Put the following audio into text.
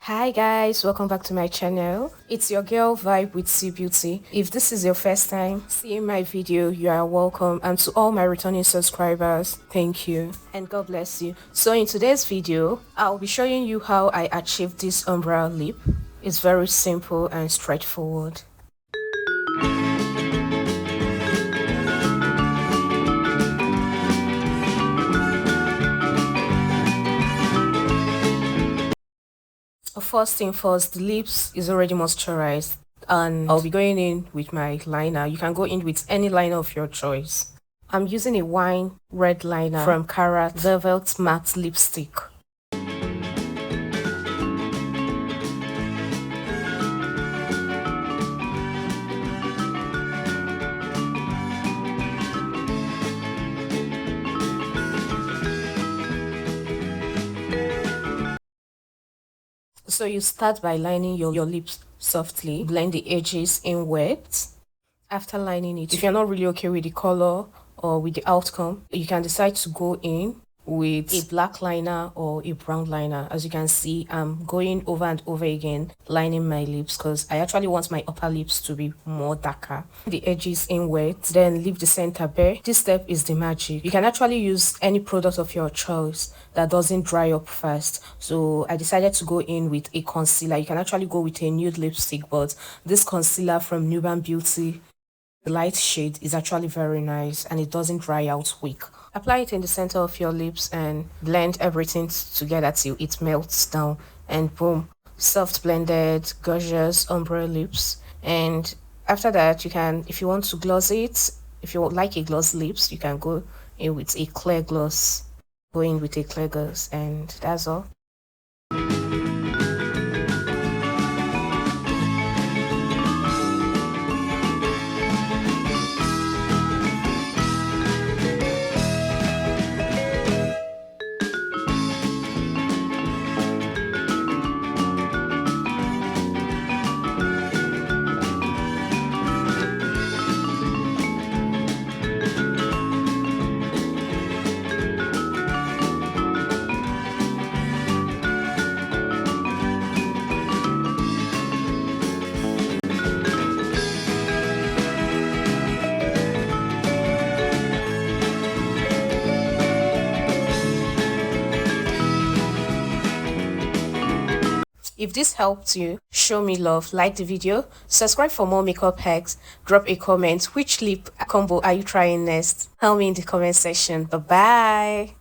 Hi guys, welcome back to my channel. It's your girl Vibe with C Beauty. If this is your first time seeing my video, you are welcome, and to all my returning subscribers, thank you and God bless you. So in today's video, I'll be showing you how I achieved this umbrella lip. It's very simple and straightforward. First thing first, the lips is already moisturized and I'll be going in with my liner. You can go in with any liner of your choice. I'm using a wine red liner from Karite Velvet Matte Lipstick. So you start by lining your lips softly, blend the edges inward. After lining it, if you're not really okay with the color or with the outcome, you can decide to go in with a black liner or a brown liner. As you can see, I'm going over and over again lining my lips because I actually want my upper lips to be more darker. The edges inward, then leave the center bare. This step is the magic. You can actually use any product of your choice that doesn't dry up fast. So I decided to go in with a concealer. You can actually go with a nude lipstick, but this concealer from Nuban Beauty, the light shade, is actually very nice and it doesn't dry out quick. Apply it in the center of your lips and blend everything together till it melts down, and boom, soft blended gorgeous ombre lips. And after that, you can, if you want to gloss it, if you like a gloss lips, you can go in with a clear gloss. Go in with a clear gloss, and that's all. If this helped you, show me love, like the video, subscribe for more makeup hacks, drop a comment. Which lip combo are you trying next? Tell me in the comment section. Bye bye.